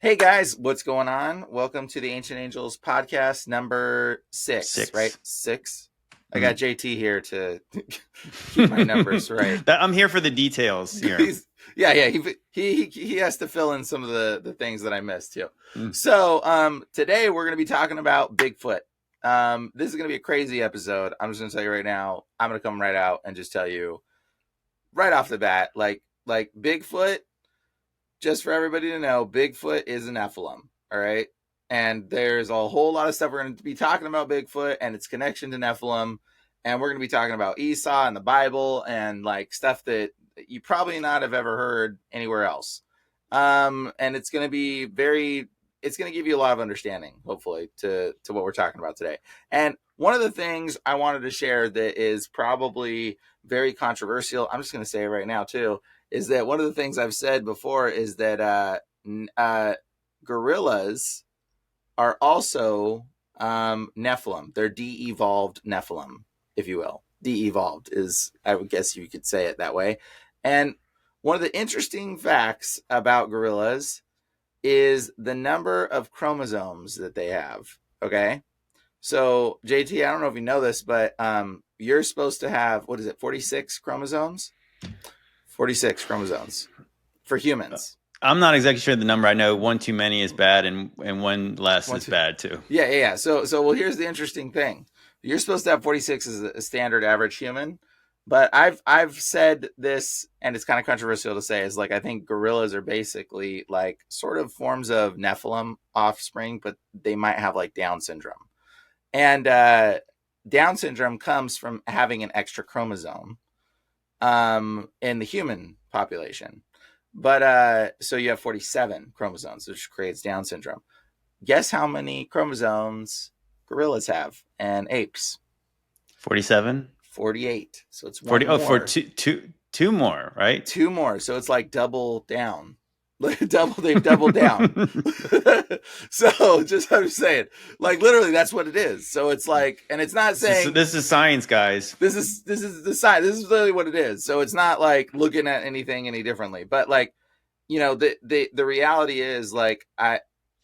Hey guys, what's going on? Welcome to the Ancient Angels podcast number six. Right? 6. I got JT here to keep my numbers right. I'm here for the details here. He has to fill in some of the things that I missed too. So today we're going to be talking about Bigfoot. This is going to be a crazy episode. I'm just going to tell you right now. I'm going to come right out and just tell you right off the bat, like Bigfoot. Just for everybody to know, Bigfoot is a Nephilim, all right? And there's a whole lot of stuff we're going to be talking about Bigfoot and its connection to Nephilim. And we're going to be talking about Esau and the Bible and like stuff that you probably not have ever heard anywhere else. And it's going to be it's going to give you a lot of understanding, hopefully, to what we're talking about today. And one of the things I wanted to share that is probably very controversial, I'm just going to say it right now too, is that one of the things I've said before is that gorillas are also Nephilim. They're de-evolved Nephilim, if you will. De-evolved is, I would guess you could say it that way. And one of the interesting facts about gorillas is the number of chromosomes that they have, okay? So, JT, I don't know if you know this, but you're supposed to have, 46 chromosomes? 46 chromosomes for humans. I'm not exactly sure the number. I know one too many is bad and one less is bad too. Yeah. So well, here's the interesting thing. You're supposed to have 46 as a standard average human, but I've said this, and it's kind of controversial to say, is like I think gorillas are basically like sort of forms of Nephilim offspring, but they might have like Down syndrome. And Down syndrome comes from having an extra chromosome in the human population. But so you have 47 chromosomes, which creates Down syndrome. Guess how many chromosomes gorillas have and apes? 47? 48. So it's 40. Oh, for two more, right? 2 more. So it's like double down. They've doubled down. So I'm saying, like literally that's what it is. So it's like, and it's not saying this is science, guys. This is the science. This is literally what it is. So it's not like looking at anything any differently. But like, you know, the reality is like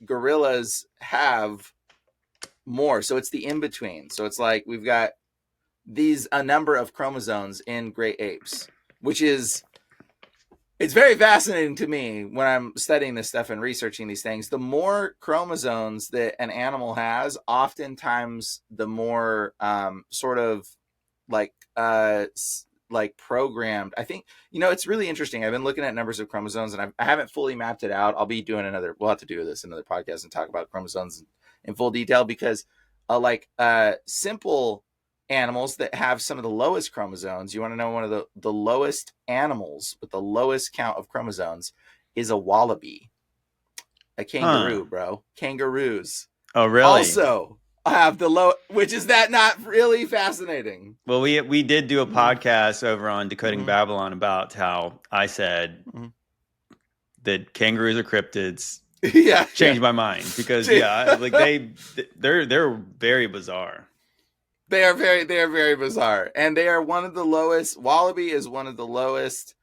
gorillas have more. So it's the in between. So it's like we've got a number of chromosomes in great apes, which is. It's very fascinating to me when I'm studying this stuff and researching these things. The more chromosomes that an animal has, oftentimes the more sort of like programmed. I think, it's really interesting. I've been looking at numbers of chromosomes and I haven't fully mapped it out. I'll be doing we'll have to do this in another podcast and talk about chromosomes in full detail because simple animals that have some of the lowest chromosomes. You want to know one of the lowest animals with the lowest count of chromosomes is a wallaby, a kangaroo, bro. Kangaroos. Oh, really? Also have the low, which is that not really fascinating? Well, we did do a podcast over on Decoding Babylon about how I said that kangaroos are cryptids. Yeah, changed my mind because they're very bizarre. They are very bizarre, and they are one of the lowest. Wallaby is one of the lowest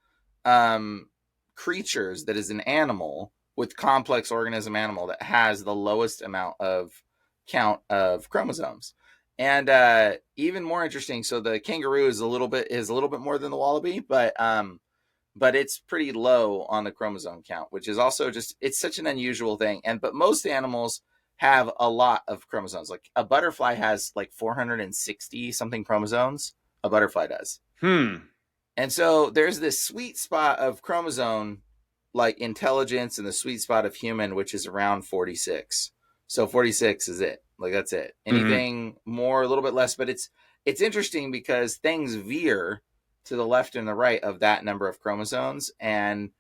creatures that is an animal with complex organism animal that has the lowest amount of count of chromosomes. And even more interesting, so the kangaroo is a little bit more than the wallaby, but it's pretty low on the chromosome count, which is also it's such an unusual thing. But most animals have a lot of chromosomes. Like a butterfly has like 460 something chromosomes. A butterfly does. And so there's this sweet spot of chromosome, like intelligence, and the sweet spot of human, which is around 46. So 46 is it. Like that's it. Anything more, a little bit less, but it's interesting because things veer to the left and the right of that number of chromosomes, and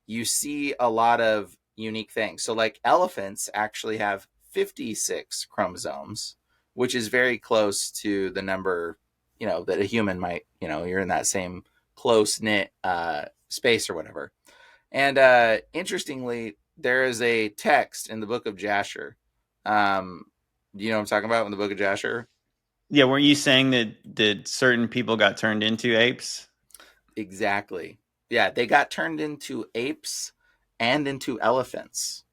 you see a lot of unique things. So like elephants actually have 56 chromosomes, which is very close to the number, that a human might, you're in that same close knit space or whatever. And interestingly, there is a text in the book of Jasher. Do you know what I'm talking about in the book of Jasher? Yeah, weren't you saying that certain people got turned into apes? Exactly. Yeah, they got turned into apes and into elephants.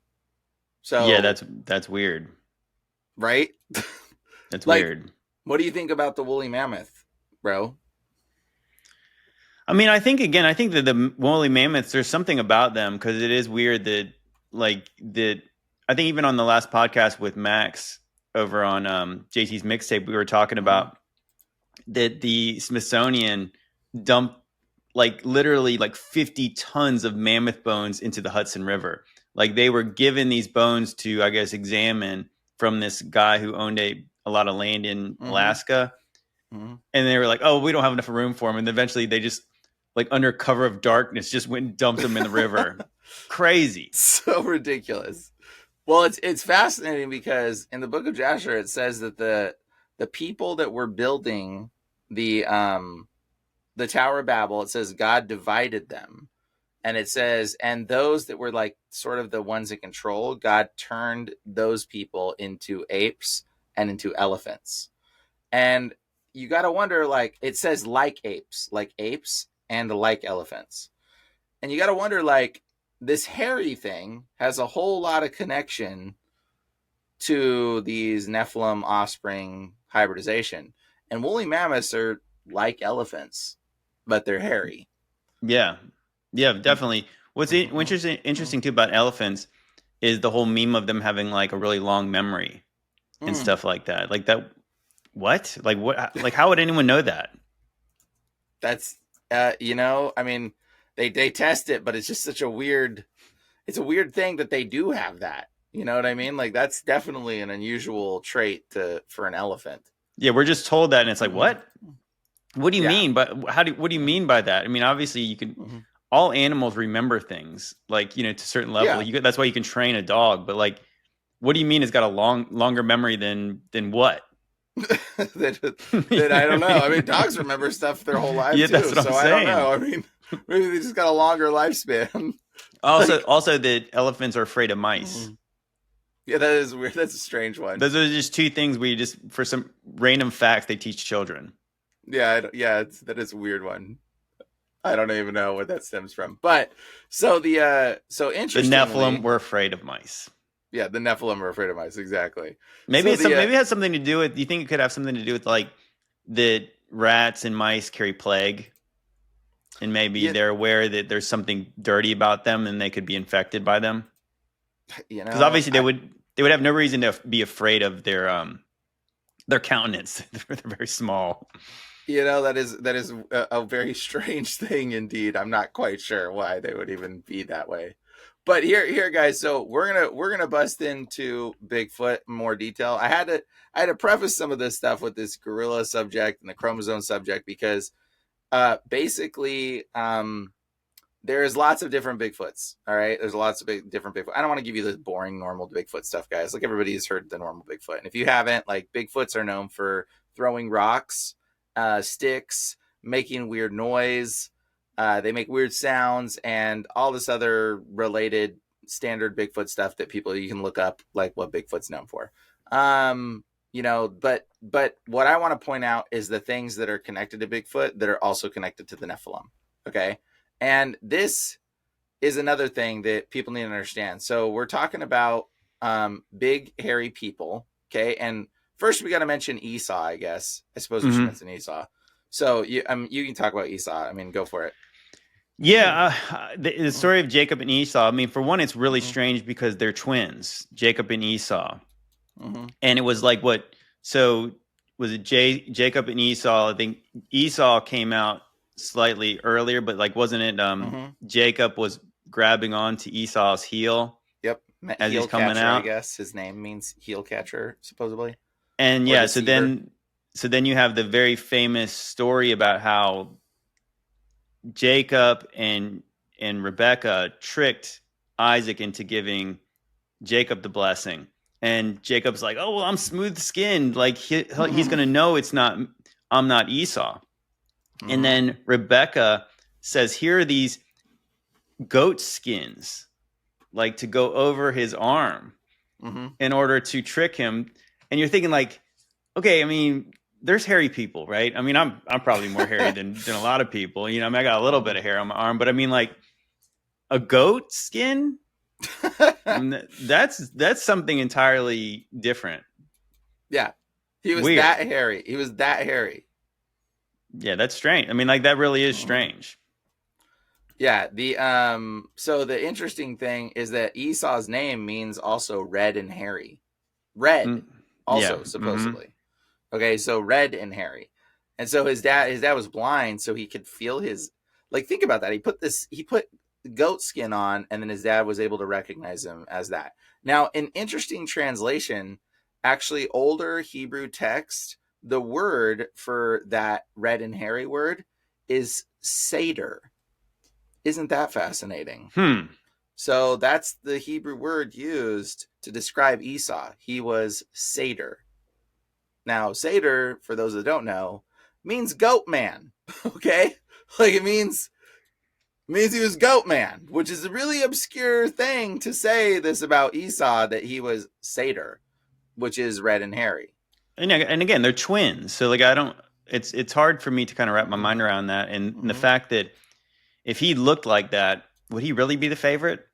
Yeah, So, that's weird. right? That's Like, weird. what do you think about the woolly mammoth, bro? I mean, I think that the woolly mammoths, there's something about them because it is weird that like that. I think even on the last podcast with Max over on JT's mixtape, we were talking about that the Smithsonian dumped like literally like 50 tons of mammoth bones into the Hudson River. Like they were given these bones to, I guess, examine from this guy who owned a lot of land in Alaska. And they were like, oh, we don't have enough room for them. And eventually they just, like under cover of darkness, just went and dumped them in the river. Crazy. So ridiculous. Well, it's fascinating because in the book of Jasher it says that the people that were building the Tower of Babel, it says God divided them. And it says, and those that were like sort of the ones in control, God turned those people into apes and into elephants. And you got to wonder, like, it says like apes and like elephants. And you got to wonder, like, this hairy thing has a whole lot of connection to these Nephilim offspring hybridization. And woolly mammoths are like elephants, but they're hairy. Yeah. Yeah, definitely. What's interesting too about elephants is the whole meme of them having like a really long memory and stuff like that. Like that. What? Like what? Like how would anyone know that? That's I mean, they test it, but it's just such a weird. It's a weird thing that they do have that. You know what I mean? Like that's definitely an unusual trait for an elephant. Yeah, we're just told that, and it's like, what? What do you mean? But what do you mean by that? I mean, obviously, you can. All animals remember things, like to a certain level. That's why you can train a dog. But like, what do you mean it's got a longer memory than what? that I don't know. I mean, dogs remember stuff their whole lives too. That's what so I'm saying. I don't know. I mean, maybe they just got a longer lifespan. Also, that elephants are afraid of mice. Yeah, that is weird. That's a strange one. Those are just two things we just, for some random facts, they teach children. Yeah, that is a weird one. I don't even know what that stems from. But so interestingly, the Nephilim were afraid of mice. Yeah, the Nephilim are afraid of mice. Exactly. Maybe maybe it has something to do with. Do you think it could have something to do with like that rats and mice carry plague, and maybe they're aware that there's something dirty about them, and they could be infected by them? Because obviously they would have no reason to be afraid of their countenance. They're very small. That is a very strange thing indeed. I'm not quite sure why they would even be that way. But here, guys. So we're gonna bust into Bigfoot in more detail. I had to preface some of this stuff with this gorilla subject and the chromosome subject because, basically, there's lots of different Bigfoots. All right, there's lots of different Bigfoot. I don't want to give you the boring normal Bigfoot stuff, guys. Like everybody has heard the normal Bigfoot, and if you haven't, like Bigfoots are known for throwing rocks, sticks, making weird noise. They make weird sounds and all this other related standard Bigfoot stuff that you can look up, like what Bigfoot's known for. But what I want to point out is the things that are connected to Bigfoot that are also connected to the Nephilim. Okay. And this is another thing that people need to understand. So we're talking about big, hairy people. Okay. And first we got to mention Esau, I guess. I suppose we should mention Esau. So you can talk about Esau. I mean, go for it. Yeah, the story of Jacob and Esau. I mean, for one, it's really strange because they're twins, Jacob and Esau. And it was like what? So was it Jacob and Esau? I think Esau came out slightly earlier, but like wasn't it? Jacob was grabbing onto Esau's heel. Yep, as heel he's coming catcher, out. I guess his name means heel catcher, supposedly. And yeah, so then you have the very famous story about how Jacob and Rebecca tricked Isaac into giving Jacob the blessing. And Jacob's like, "Oh, well, I'm smooth skinned. Like he's going to know I'm not Esau." And then Rebecca says, "Here are these goat skins, like to go over his arm in order to trick him." And you're thinking like, okay, I mean, there's hairy people, right? I mean, I'm probably more hairy than a lot of people. I mean, I got a little bit of hair on my arm, but I mean, like a goat skin, I mean, that's something entirely different. Yeah. He was Weird. that hairy. He was that hairy. Yeah, that's strange. I mean, like that really is Mhm. strange. Yeah, the so the interesting thing is that Esau's name means also red and hairy. Red Mm, yeah. also Mm-hmm. supposedly. Okay, so red and hairy. And so his dad was blind so he could feel his, like, think about that. He put goat skin on, and then his dad was able to recognize him as that. Now, an interesting translation, actually older Hebrew text, the word for that red and hairy word is seder. Isn't that fascinating? Hmm. So that's the Hebrew word used to describe Esau. He was Seder. Now, Seder, for those that don't know, means goat man. Okay? Like it means he was goat man, which is a really obscure thing to say this about Esau, that he was Seder, which is red and hairy. And again, they're twins, so like I don't. It's hard for me to kind of wrap my Mm-hmm. mind around that, and the Mm-hmm. fact that if he looked like that, would he really be the favorite?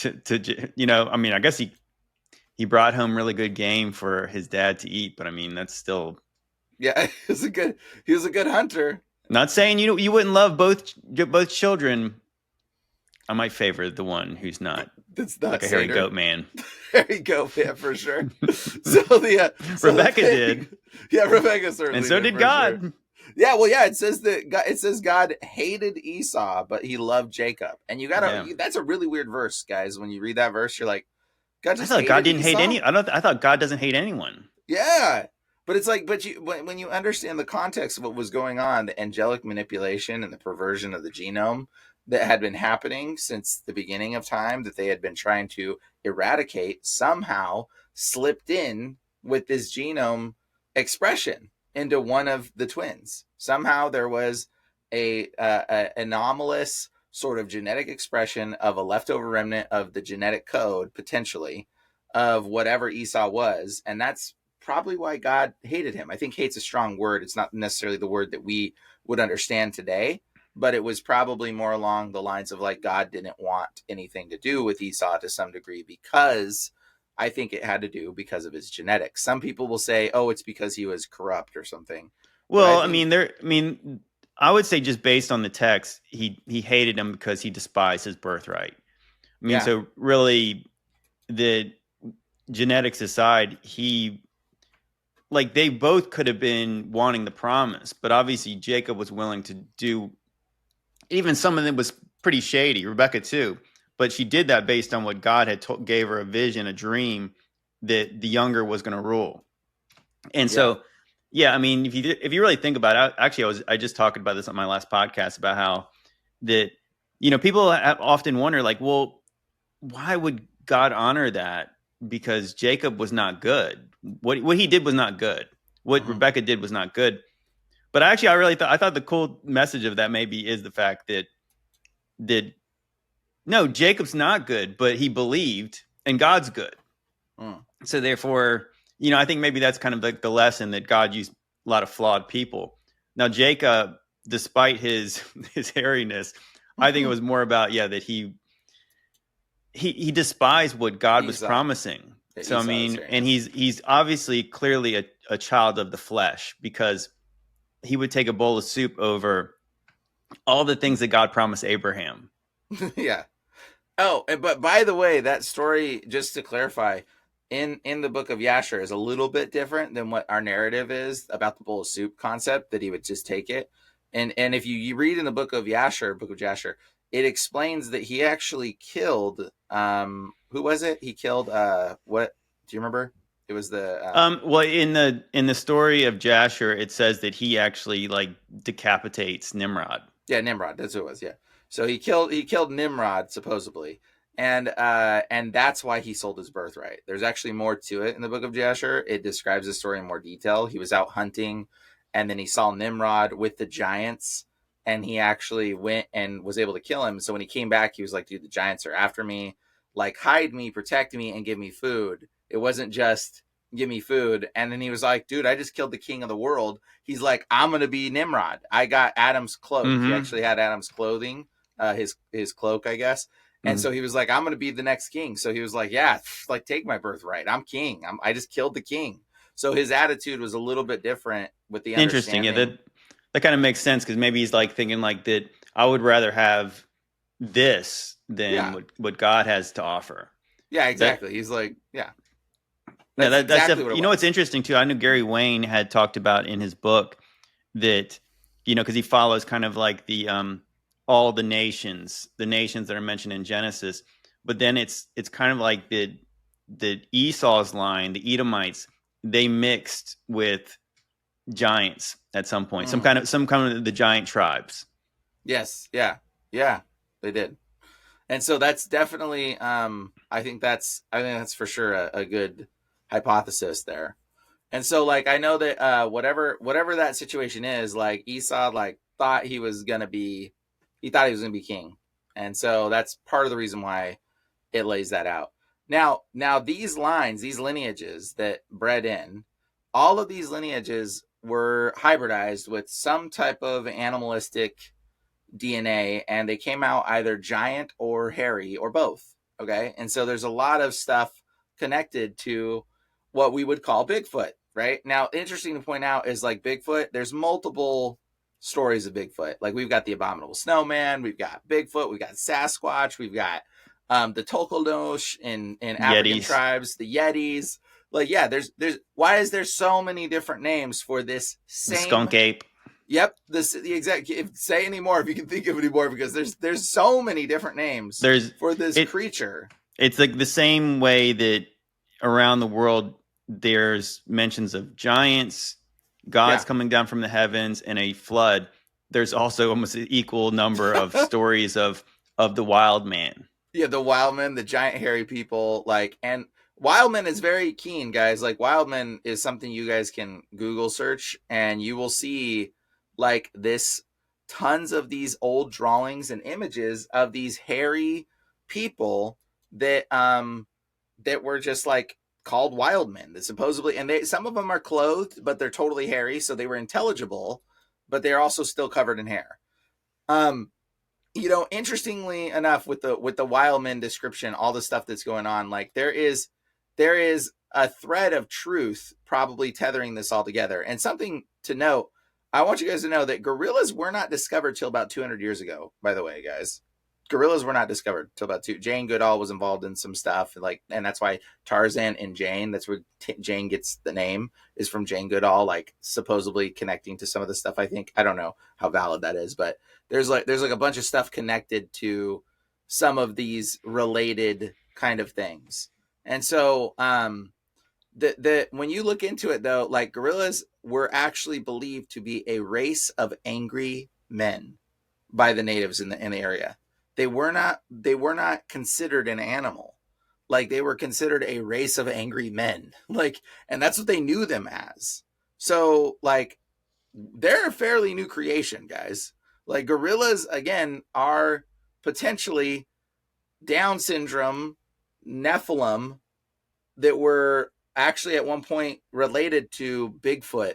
I mean, I guess he brought home really good game for his dad to eat, but I mean, that's still Yeah, he was a good hunter. not saying you wouldn't love both children. I might favor the one who's not That's like not a hairy Seder. goat man. There you go, yeah, for sure. So the Rebecca thing, did, yeah, Rebecca and certainly so did did for sure. God. Yeah, well, yeah, it says God hated Esau, but he loved Jacob. And Yeah, that's a really weird verse, guys. When you read that verse, you're like, God I just thought God hated didn't hate Esau? any. I don't. I thought God doesn't hate anyone. Yeah. But it's like, when you understand the context of what was going on, the angelic manipulation and the perversion of the genome that had been happening since the beginning of time, that they had been trying to eradicate, somehow slipped in with this genome expression into one of the twins. Somehow there was a anomalous sort of genetic expression of a leftover remnant of the genetic code, potentially, of whatever Esau was, and that's probably why God hated him. I think hate's a strong word. It's not necessarily the word that we would understand today, but it was probably more along the lines of, like, God didn't want anything to do with Esau to some degree, because I think it had to do because of his genetics. Some people will say, oh, it's because he was corrupt or something. But I Well, I think, mean, I would say just based on the text, he hated him because he despised his birthright. I mean, yeah, so really, the genetics aside, they both could have been wanting the promise, but obviously Jacob was willing to do even some of them was pretty shady. Rebecca too, but she did that based on what God had gave her a vision, a dream that the younger was going to rule. And yeah, so, yeah, I mean, if you really think about it, actually, I just talked about this on my last podcast about how that people often wonder, like, well, why would God honor that? Because Jacob was not good. What he did was not good. What mm-hmm. Rebecca did was not good. But actually, I thought the cool message of that maybe is the fact that no, Jacob's not good, but he believed, and God's good. Mm. So therefore, I think maybe that's kind of the lesson, that God used a lot of flawed people. Now Jacob, despite his his hairiness, I think it was more about that he despised what God was Esau. promising. Yeah, So I Esau is mean, and hairiness. he's obviously clearly a child of the flesh, because he would take a bowl of soup over all the things that God promised Abraham. Yeah. Oh, but by the way, that story, just to clarify, in the book of Jasher, is a little bit different than what our narrative is about the bowl of soup concept, that he would just take it. And if you read in the book of Jasher, it explains that he actually killed, who was it? He killed, what do you remember? It was the, Well, in the story of Jasher, it says that he actually like decapitates Nimrod. yeah, Nimrod. That's who it was. Yeah. So he killed Nimrod, supposedly, and that's why he sold his birthright. There's actually more to it in the book of Jasher. It describes the story in more detail. He was out hunting, and then he saw Nimrod with the giants, and he actually went and was able to kill him. So when he came back, he was like, "Dude, the giants are after me. Like, hide me, protect me, and give me food." It wasn't just give me food. And then he was like, "Dude, I just killed the king of the world." He's like, "I'm gonna be Nimrod. I got Adam's cloak." He Mm-hmm. actually had Adam's clothing, his cloak, I guess. And so he was like, I'm going to be the next king. So he was like, yeah, like take my birthright. I'm king. I just killed the king. So his attitude was a little bit different with the Interesting. Yeah, understanding. that kind of makes sense because maybe he's like thinking like that. I would rather have this than Yeah. what God has to offer. Yeah, That exactly. He's like, yeah, yeah, that's exactly what it you know what's was. interesting too. I knew Gary Wayne had talked about in his book that because he follows kind of like the all the nations that are mentioned in Genesis, but then it's kind of like the Esau's line, the Edomites, they mixed with giants at some point, Mm. some kind of the giant tribes. Yes. Yeah. Yeah, they did. And so that's definitely, I think that's for sure a good hypothesis there. And so like I know that whatever that situation is, like Esau like he thought he was gonna be king. And so that's part of the reason why it lays that out. Now these lines, these lineages that bred in, all of these lineages were hybridized with some type of animalistic DNA, and they came out either giant or hairy or both. Okay. And so there's a lot of stuff connected to what we would call Bigfoot, right? Now, interesting to point out is like Bigfoot, there's multiple stories of Bigfoot. Like we've got the abominable snowman, we've got Bigfoot, we've got Sasquatch, we've got the Tokolnosh in African Yetis, tribes, the Yetis. Like, yeah, there's why is there so many different names for this the same. skunk ape. Yep, the exact. Say any more if you can think of any more, because there's so many different names There's for this it. creature. It's like the same way that around the world there's mentions of giants, gods Yeah, coming down from the heavens, and a flood. There's also almost an equal number of stories of the wild man. yeah, the wildmen, the giant hairy people, like, and wildmen is very keen, guys. Like wildmen is something you guys can Google search, and you will see like this tons of these old drawings and images of these hairy people that were just like called wild men that supposedly, and they, some of them are clothed but they're totally hairy, so they were intelligible, but they're also still covered in hair. um Interestingly enough, with the wild men description, all the stuff that's going on, like there is a thread of truth probably tethering this all together. And something to note, I want you guys to know that gorillas were not discovered till about 200 years ago, by the way, guys. Gorillas were not discovered till about two. Jane Goodall was involved in some stuff, like, and that's why Tarzan and Jane. That's where Jane gets the name, is from Jane Goodall, like supposedly connecting to some of the stuff. I think, I don't know how valid that is, but there's like a bunch of stuff connected to some of these related kind of things. And so the when you look into it though, like gorillas were actually believed to be a race of angry men by the natives in the area. They were not considered an animal. Like they were considered a race of angry men. Like, and that's what they knew them as. So like they're a fairly new creation, guys. Like gorillas again are potentially Down syndrome Nephilim that were actually at one point related to Bigfoot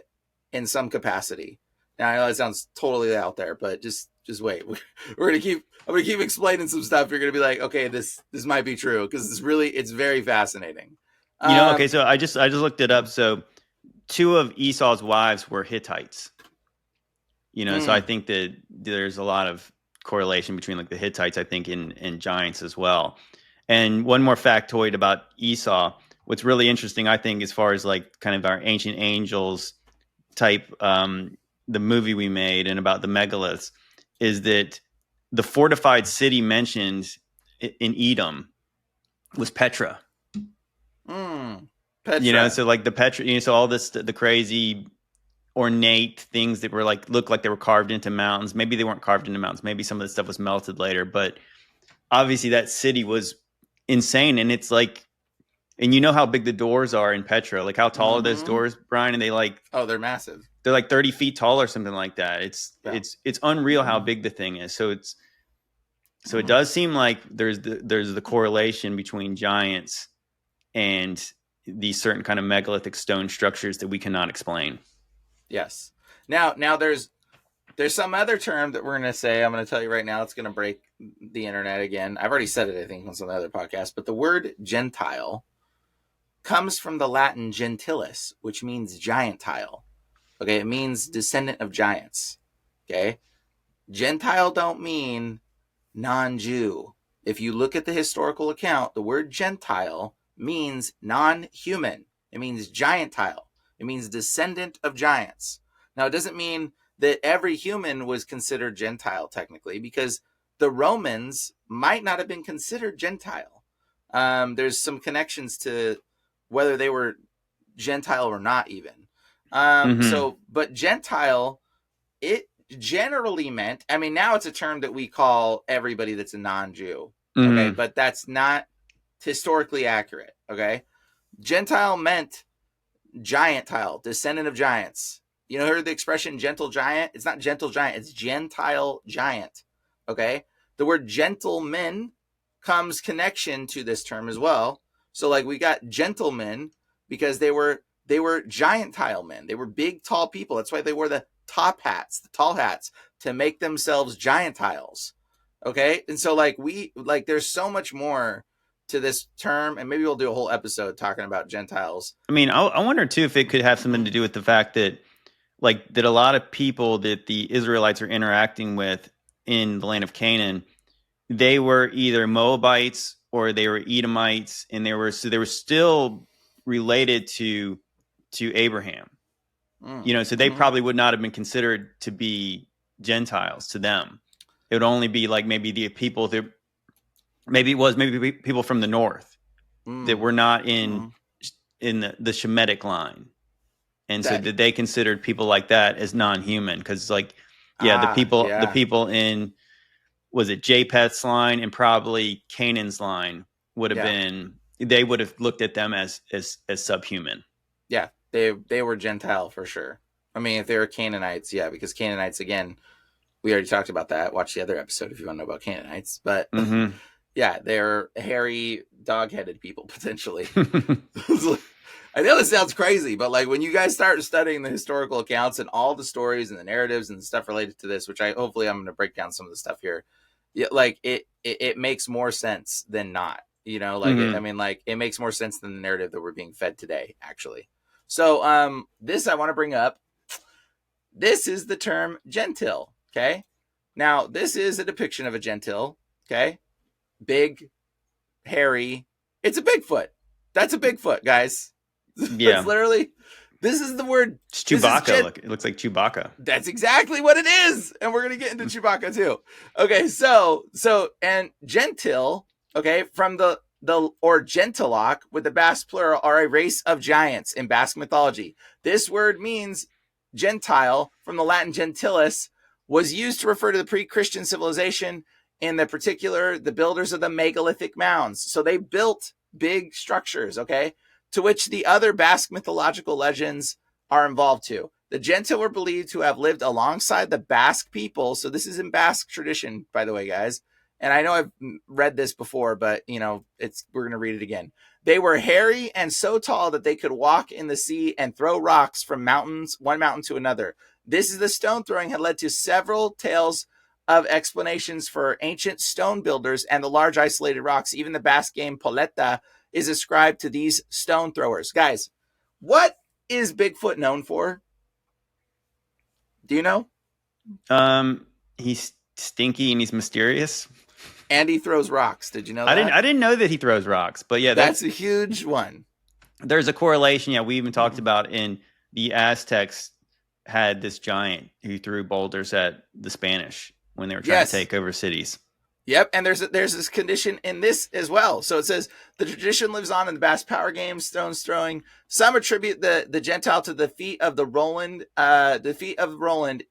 in some capacity. Now I know that sounds totally out there, but just wait. I'm gonna keep explaining some stuff. You're gonna be like, okay, this might be true, because it's very fascinating. Okay, Um, so I just looked it up. So two of Esau's wives were Hittites. So I mm, think that there's a lot of correlation between like the Hittites, I think, in giants as well. And one more factoid about Esau. What's really interesting, I think, as far as like kind of our ancient angels type, the movie we made and about the megaliths, is that the fortified city mentioned in Edom was Petra. Petra. So like the Petra, so all this, the crazy ornate things that were like, look like they were carved into mountains. Maybe they weren't carved into mountains. Maybe some of the stuff was melted later, but obviously that city was insane. And it's like, and you know how big the doors are in Petra, like how tall are those Mm-hmm. doors, Brian? And Oh, they're massive. they're like 30 feet tall or something like that. It's Yeah. it's it's unreal how big the thing is. So it does seem like there's the correlation between giants and these certain kind of megalithic stone structures that we cannot explain. Yes. Now There's some other term that we're going to say. I'm going to tell you right now. It's going to break the internet again. I've already said it, I think, on some other podcasts. But the word Gentile comes from the Latin gentilis, which means giantile. Okay, it means descendant of giants. Okay, Gentile don't mean non-Jew. If you look at the historical account, the word Gentile means non-human. It means giantile. It means descendant of giants. Now, it doesn't mean that every human was considered Gentile technically, because the Romans might not have been considered Gentile. There's some connections to whether they were Gentile or not even. But Gentile, it generally meant, I mean, now it's a term that we call everybody that's a non-Jew. Okay. But that's not historically accurate. Okay. Gentile meant giantile, descendant of giants. You know, heard the expression gentle giant? It's not gentle giant, it's gentile giant. Okay. The word gentleman comes connection to this term as well. So like we got gentlemen because they were giantile men. They were big, tall people. That's why they wore the top hats, the tall hats, to make themselves giantiles. Okay. And so there's so much more to this term, and maybe we'll do a whole episode talking about Gentiles. I mean, I wonder too if it could have something to do with the fact that that a lot of people that the Israelites are interacting with in the land of Canaan, they were either Moabites or they were Edomites, and they were still related to Abraham. So they probably would not have been considered to be Gentiles to them. It would only be like maybe the people that maybe people from the north that were not in the Shemitic line. And so that they considered people like that as non-human, because the people in, was it Japheth's line and probably Canaan's line would have been, they would have looked at them as subhuman. Yeah, they were Gentile for sure. I mean, if they were Canaanites, yeah, because Canaanites, again, we already talked about that. Watch the other episode if you want to know about Canaanites. But yeah, they're hairy, dog-headed people potentially. I know this sounds crazy, but when you guys start studying the historical accounts and all the stories and the narratives and stuff related to this, which I'm going to break down some of the stuff here. Yeah, it makes more sense than not. It makes more sense than the narrative that we're being fed today, actually. So this I want to bring up. This is the term gentil. Okay. Now this is a depiction of a gentil. Okay. Big, hairy. It's a Bigfoot. That's a Bigfoot, guys. Yeah. That's literally, this is the word. It's Chewbacca. It looks like Chewbacca. That's exactly what it is. And we're going to get into Chewbacca too. Okay. And gentil, okay, from the or Gentiloc with the Basque plural are a race of giants in Basque mythology. This word means Gentile from the Latin gentilis, was used to refer to the pre-Christian civilization, in the particular, the builders of the megalithic mounds. So they built big structures, okay, to which the other Basque mythological legends are involved too. The Gentile were believed to have lived alongside the Basque people. So this is in Basque tradition, by the way, guys. And I know I've read this before, but we're going to read it again. They were hairy and so tall that they could walk in the sea and throw rocks from one mountain to another. This is the stone throwing had led to several tales of explanations for ancient stone builders and the large isolated rocks. Even the Basque game Poleta is ascribed to these stone throwers. Guys, what is Bigfoot known for? Do you know? He's stinky and he's mysterious. And he throws rocks. Did you know that? I didn't know that he throws rocks, but yeah, that's a huge one. There's a correlation. Yeah, we even talked about in the Aztecs had this giant who threw boulders at the Spanish when they were trying to take over cities. Yep, and there's this condition in this as well. So it says the tradition lives on in the Basque power game, stones throwing. Some attribute the Gentile to the feat of Roland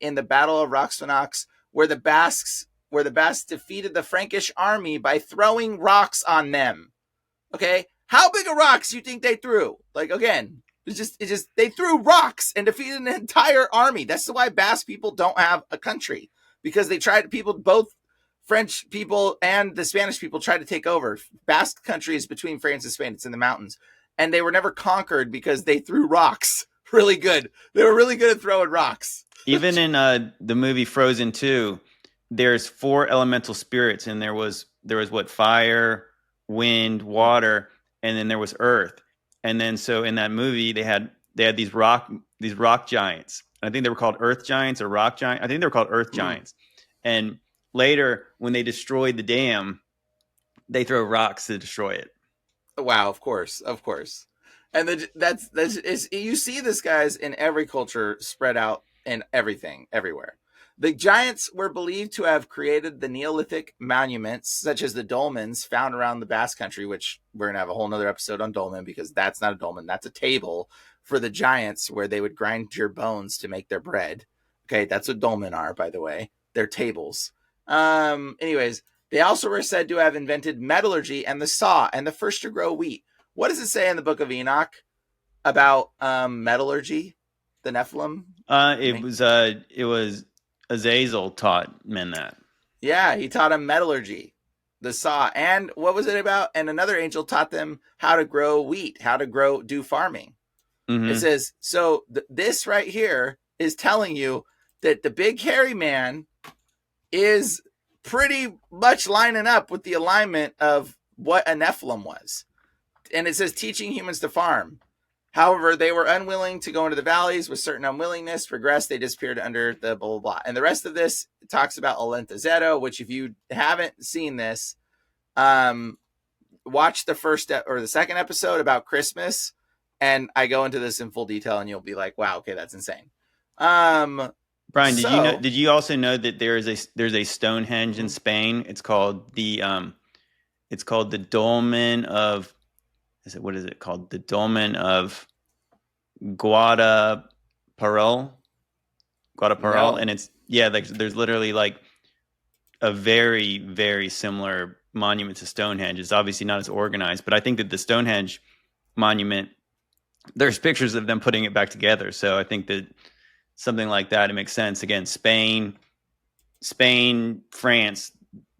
in the Battle of Roxfanax, where the Basques defeated the Frankish army by throwing rocks on them. Okay, how big of rocks do you think they threw? Again, it's just they threw rocks and defeated an entire army. That's why Basque people don't have a country, because they tried both French people and the Spanish people tried to take over. Basque country is between France and Spain. It's in the mountains. And they were never conquered because they threw rocks really good. They were really good at throwing rocks. Even in the movie Frozen 2, there's 4 elemental spirits, and there was what, fire, wind, water, and then there was earth. And then so in that movie they had these rock giants. I think they were called earth giants or rock giants. I think they were called earth giants. And later when they destroyed the dam, they throw rocks to destroy it. Wow, of course. And that's you see this, guys, in every culture, spread out in everything, everywhere. The giants were believed to have created the Neolithic monuments, such as the dolmens found around the Basque country, which we're going to have a whole nother episode on dolmen, because that's not a dolmen. That's a table for the giants where they would grind your bones to make their bread. Okay, that's what dolmen are, by the way. They're tables. Anyways, they also were said to have invented metallurgy and the saw and the first to grow wheat. What does it say in the book of Enoch about metallurgy? The Nephilim? It was Azazel taught men that. Yeah, he taught them metallurgy, the saw. And what was it about? And another angel taught them how to grow wheat, how to do farming. Mm-hmm. It says, so this right here is telling you that the big hairy man is pretty much lining up with the alignment of what a Nephilim was. And it says teaching humans to farm. However, they were unwilling to go into the valleys. With certain unwillingness progressed, they disappeared under the blah, blah, blah. And the rest of this talks about Olenta Zero, which if you haven't seen this, watch the first or the second episode about Christmas. And I go into this in full detail and you'll be like, wow, okay, that's insane. Brian, did you also know that there's a Stonehenge in Spain? It's called the Dolmen of, what is it called? The Dolmen of Guadaparal. No. And it's, there's literally like a very, very similar monument to Stonehenge. It's obviously not as organized, but I think that the Stonehenge monument, there's pictures of them putting it back together. So I think that something like that, it makes sense. Again, Spain, France,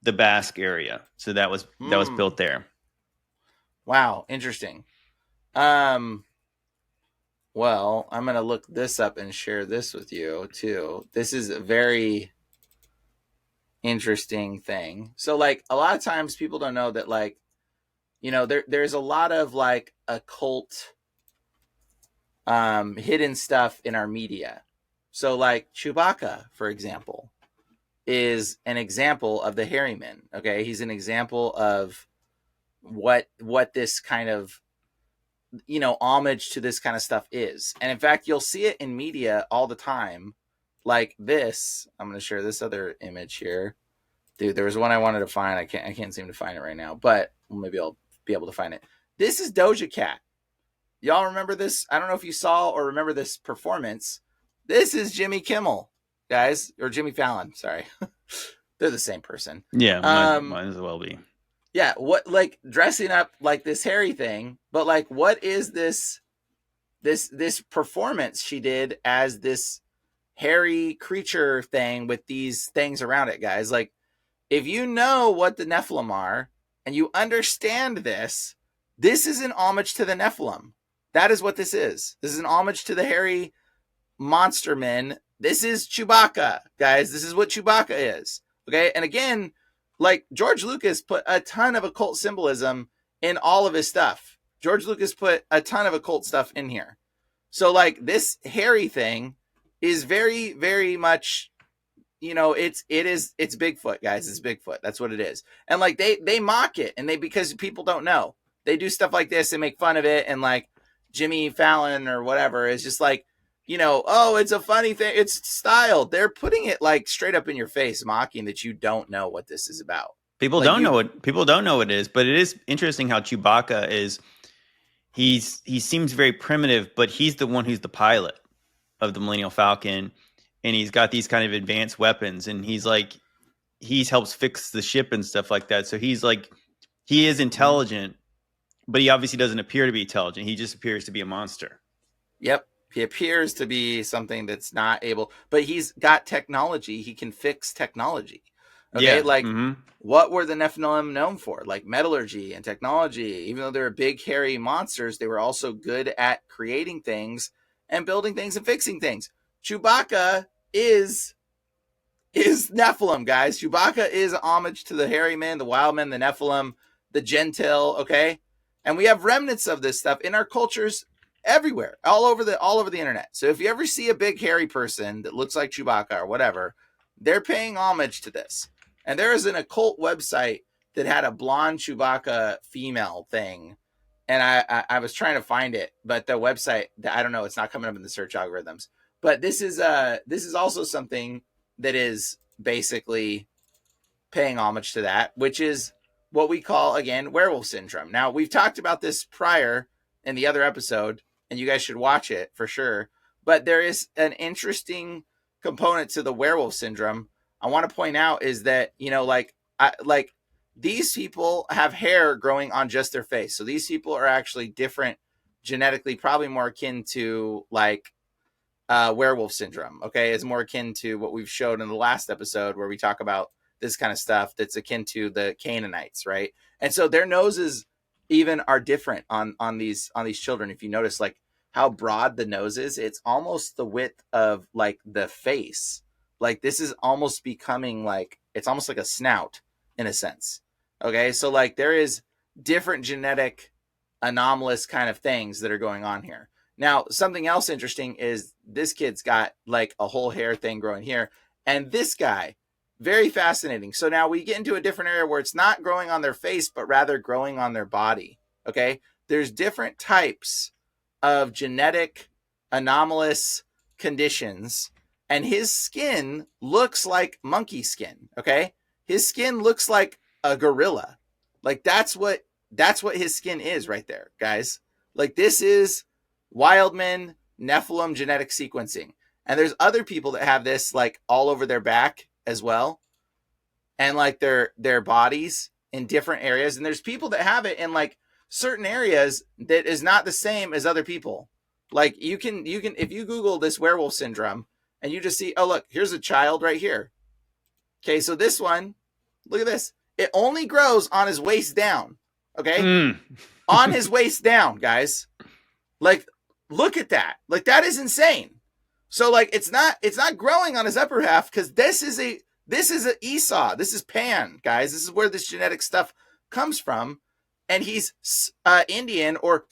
the Basque area. So that was built there. Wow, interesting. Well, I'm going to look this up and share this with you too. This is a very interesting thing. So like a lot of times people don't know that, like, you know, there's a lot of like occult hidden stuff in our media. So like Chewbacca, for example, is an example of the hairy man. Okay, he's an example of what this kind of, you know, homage to this kind of stuff is. And in fact, you'll see it in media all the time. Like this, I'm going to share this other image here. Dude, there was one I wanted to find. I can't seem to find it right now, but maybe I'll be able to find it. This is Doja Cat. Y'all remember this? I don't know if you saw or remember this performance. This is Jimmy Kimmel, guys, or Jimmy Fallon. Sorry. They're the same person. Yeah, might as well be. Yeah, what, like dressing up like this hairy thing, but like what is this performance she did as this hairy creature thing with these things around it, guys? Like, if you know what the Nephilim are and you understand this is an homage to the Nephilim. That is what this is. This is an homage to the hairy monster men. This is Chewbacca, guys. This is what Chewbacca is. Okay, and again, like George Lucas put a ton of occult symbolism in all of his stuff. George Lucas put a ton of occult stuff in here. So like this hairy thing is very, very much, you know, it's Bigfoot, guys. It's Bigfoot. That's what it is. And like they mock it, and because people don't know, they do stuff like this and make fun of it. And like Jimmy Fallon or whatever is just like, you know, oh, it's a funny thing. It's styled. They're putting it like straight up in your face, mocking that you don't know what this is about. People don't know what it is, but it is interesting how Chewbacca is. He seems very primitive, but he's the one who's the pilot of the Millennial Falcon, and he's got these kind of advanced weapons, and he helps fix the ship and stuff like that. So he is intelligent, but he obviously doesn't appear to be intelligent. He just appears to be a monster. Yep. He appears to be something that's not able, but he's got technology. He can fix technology. Okay, yeah. What were the Nephilim known for? Like metallurgy and technology. Even though they were big, hairy monsters, they were also good at creating things and building things and fixing things. Chewbacca is Nephilim, guys. Chewbacca is homage to the hairy men, the wildmen, the Nephilim, the Gentile, okay? And we have remnants of this stuff in our cultures everywhere, all over the internet. So if you ever see a big hairy person that looks like Chewbacca or whatever, they're paying homage to this. And there is an occult website that had a blonde Chewbacca female thing. And I was trying to find it, but the website, I don't know, it's not coming up in the search algorithms. But this is also something that is basically paying homage to that, which is what we call, again, werewolf syndrome. Now, we've talked about this prior in the other episode, and you guys should watch it for sure. But there is an interesting component to the werewolf syndrome I want to point out is that, like these people have hair growing on just their face. So these people are actually different genetically, probably more akin to like werewolf syndrome. Okay, is more akin to what we've showed in the last episode where we talk about this kind of stuff that's akin to the Canaanites, right? And so their noses even are different on these children. If you notice, like how broad the nose is, it's almost the width of like the face. Like this is almost becoming like, it's almost like a snout in a sense. Okay, so like there is different genetic anomalous kind of things that are going on here. Now, something else interesting is this kid's got like a whole hair thing growing here. And this guy, very fascinating. So now we get into a different area where it's not growing on their face, but rather growing on their body. Okay. There's different types of genetic anomalous conditions. And his skin looks like monkey skin. Okay. His skin looks like a gorilla. Like that's what his skin is right there, guys. Like this is wildmen Nephilim genetic sequencing. And there's other people that have this like all over their back as well, and like their bodies in different areas. And there's people that have it in like certain areas that is not the same as other people. Like you can if you Google this werewolf syndrome and you just see, oh look, here's a child right here. Okay, so this one, look at this. It only grows on his waist down. Okay, on his waist down, guys. Like, look at that. Like that is insane. So like it's not growing on his upper half because this is a Esau. This is Pan, guys. This is where this genetic stuff comes from, and he's Indian or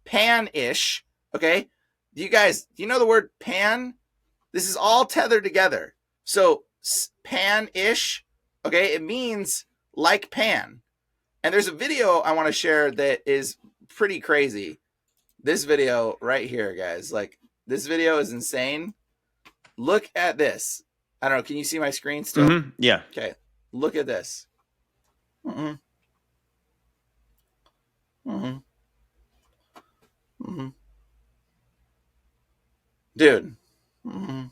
Pan-ish. Okay, do you know the word Pan? This is all tethered together. So Pan-ish. Okay, it means like Pan. And there's a video I want to share that is pretty crazy. This video right here, guys. Like this video is insane. Look at this. I don't know. Can you see my screen still? Mm-hmm. Yeah. Okay. Look at this. Mm-hmm. Mm-hmm. Mm-hmm. Dude. Mm-hmm.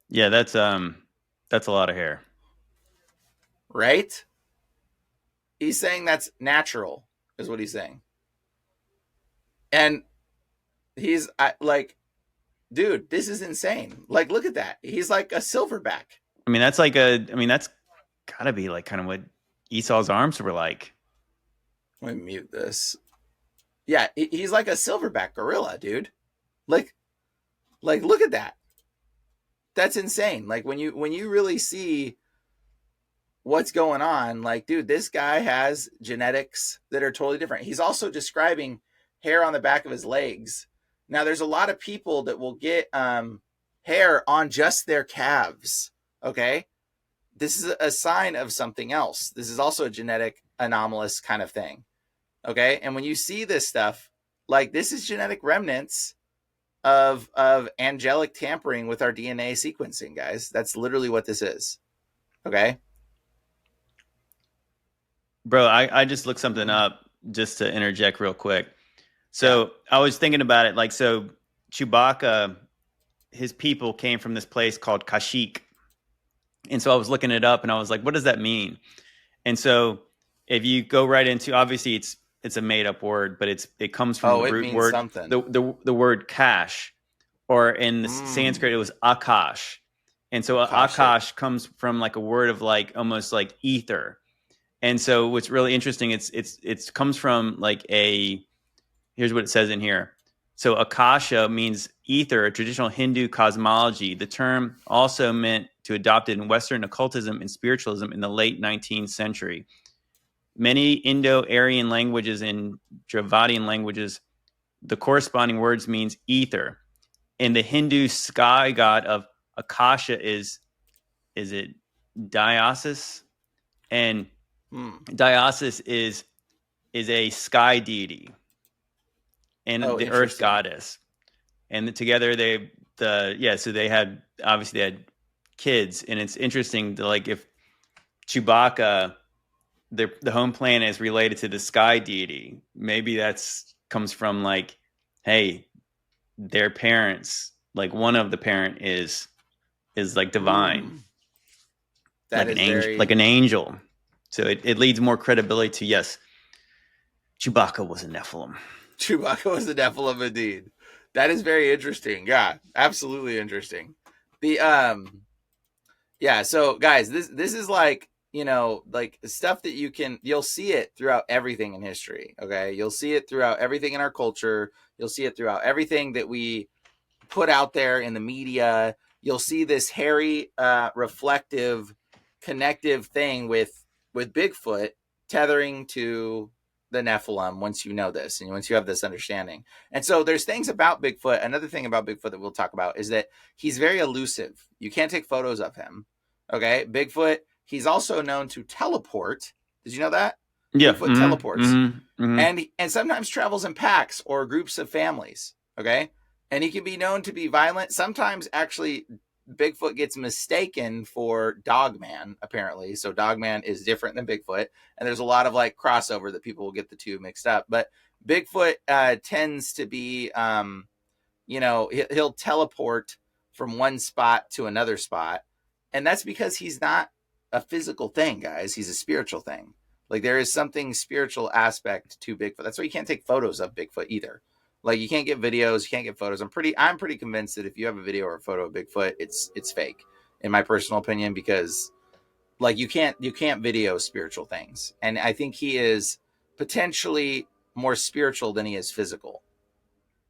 Yeah, that's a lot of hair. Right? He's saying that's natural, is what he's saying. And he's like, dude, this is insane. Like, look at that. He's like a silverback. I mean, that's gotta be like kind of what Esau's arms were like. Let me mute this. Yeah, he's like a silverback gorilla, dude. Like, look at that. That's insane. Like when you really see what's going on, like, dude, this guy has genetics that are totally different. He's also describing hair on the back of his legs. Now, there's a lot of people that will get hair on just their calves. Okay, this is a sign of something else. This is also a genetic anomalous kind of thing. Okay, and when you see this stuff, like this is genetic remnants of angelic tampering with our DNA sequencing, guys. That's literally what this is. Okay. Bro, I just looked something up just to interject real quick. So I was thinking about it. Like, so Chewbacca, his people came from this place called Kashyyyk. And so I was looking it up and I was like, what does that mean? And so if you go right into, obviously it's a made up word, but it comes from the root word, something. the word kash, or in the Sanskrit, it was akash. And so akash comes from like a word of like, almost like ether. And so what's really interesting, it's comes from like here's what it says in here. So Akasha means ether, a traditional Hindu cosmology. The term also meant to adopt it in Western occultism and spiritualism in the late 19th century. Many Indo-Aryan languages and Dravidian languages, the corresponding words means ether. And the Hindu sky god of Akasha is it Dionysus? And Dionysus is a sky deity and Oh, the earth interesting. goddess. And together so they had obviously they had kids, and it's interesting to like if Chewbacca the home planet is related to the sky deity, maybe that's comes from like, hey, their parents, like one of the parent is like divine, That is like very an angel. So it leads more credibility to yes, Chewbacca was a Nephilim. Chewbacca was the Nephilim indeed. That is very interesting. Yeah, absolutely interesting. The yeah, so guys, this is like, like stuff that you'll see it throughout everything in history, okay? You'll see it throughout everything in our culture. You'll see it throughout everything that we put out there in the media. You'll see this hairy, reflective, connective thing with Bigfoot tethering to the Nephilim. Once you know this, and once you have this understanding, and so there's things about Bigfoot. Another thing about Bigfoot that we'll talk about is that he's very elusive. You can't take photos of him. Okay, Bigfoot. He's also known to teleport. Did you know that? Yeah. Bigfoot teleports, Mm-hmm. and sometimes travels in packs or groups of families. Okay, and he can be known to be violent. Sometimes, actually, Bigfoot gets mistaken for Dogman, apparently. So Dogman is different than Bigfoot, and there's a lot of like crossover that people will get the two mixed up. But Bigfoot tends to be, he'll teleport from one spot to another spot, and that's because he's not a physical thing, guys. He's a spiritual thing. Like there is something spiritual aspect to Bigfoot. That's why you can't take photos of Bigfoot either. Like you can't get videos, you can't get photos. I'm pretty convinced that if you have a video or a photo of Bigfoot, it's fake, in my personal opinion, because like you can't video spiritual things. And I think he is potentially more spiritual than he is physical.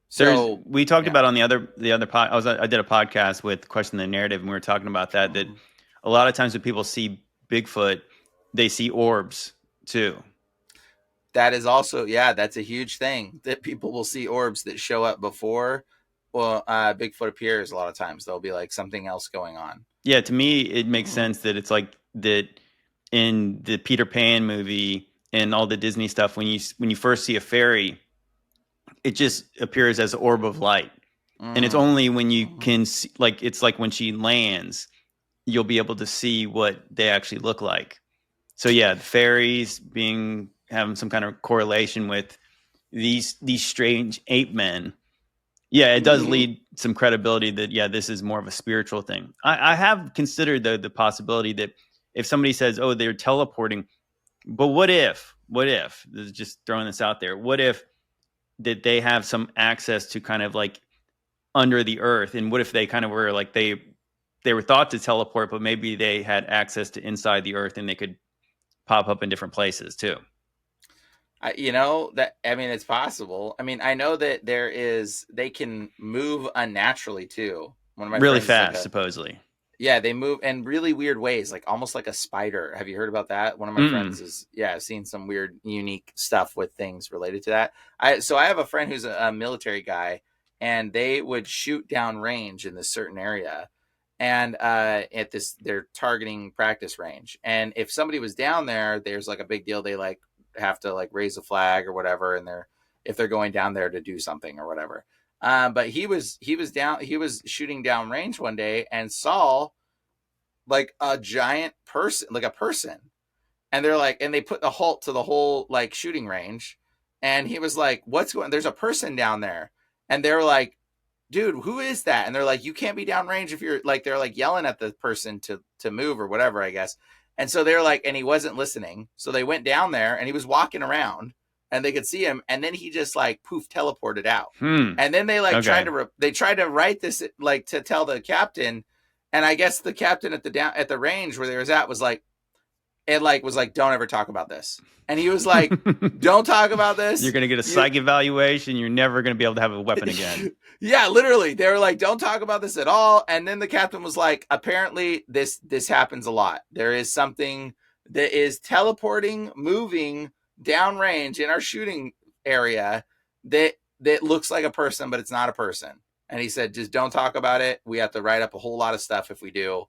So We talked yeah. about on the other pod. I did a podcast with Question the Narrative, and we were talking about that a lot of times when people see Bigfoot, they see orbs too. That is also, yeah, that's a huge thing that people will see orbs that show up before Bigfoot appears. A lot of times there'll be like something else going on. Yeah, to me, it makes sense that it's like that in the Peter Pan movie and all the Disney stuff. When you first see a fairy, it just appears as an orb of light, and it's only when you can see, like it's like when she lands, you'll be able to see what they actually look like. So yeah, the fairies having some kind of correlation with these strange ape men. Yeah, it does lead some credibility that this is more of a spiritual thing. I have considered the possibility that if somebody says, "Oh, they're teleporting," but what if? Just throwing this out there. What if that they have some access to kind of like under the earth, and what if they kind of were like they were thought to teleport, but maybe they had access to inside the earth and they could pop up in different places too. It's possible. I mean, I know that they can move unnaturally too. One of my Really friends is fast, supposedly. yeah, they move in really weird ways, like almost like a spider. Have you heard about that? One of my friends is, I've seen some weird, unique stuff with things related to that. I have a friend who's a military guy, and they would shoot down range in this certain area, and at their targeting practice range. And if somebody was down there, there's like a big deal. They like have to like raise a flag or whatever, and if they're going down there to do something or whatever. But he was shooting down range one day and saw like a giant person, like a person. And they're like, and they put the halt to the whole like shooting range. And he was like, what's going on? There's a person down there. And they're like, dude, who is that? And they're like, you can't be downrange if you're like, they're like yelling at the person to move or whatever, I guess. And so they're like, and he wasn't listening. So they went down there and he was walking around and they could see him. And then he just like poof teleported out. And then they like tried to write this like to tell the captain. And I guess the captain at the range where they was at was like, and like was like, don't ever talk about this. And he was like, don't talk about this. You're going to get a psych evaluation. You're never going to be able to have a weapon again. Yeah, literally. They were like, don't talk about this at all. And then the captain was like, apparently this happens a lot. There is something that is teleporting, moving downrange in our shooting area that looks like a person, but it's not a person. And he said, just don't talk about it. We have to write up a whole lot of stuff if we do.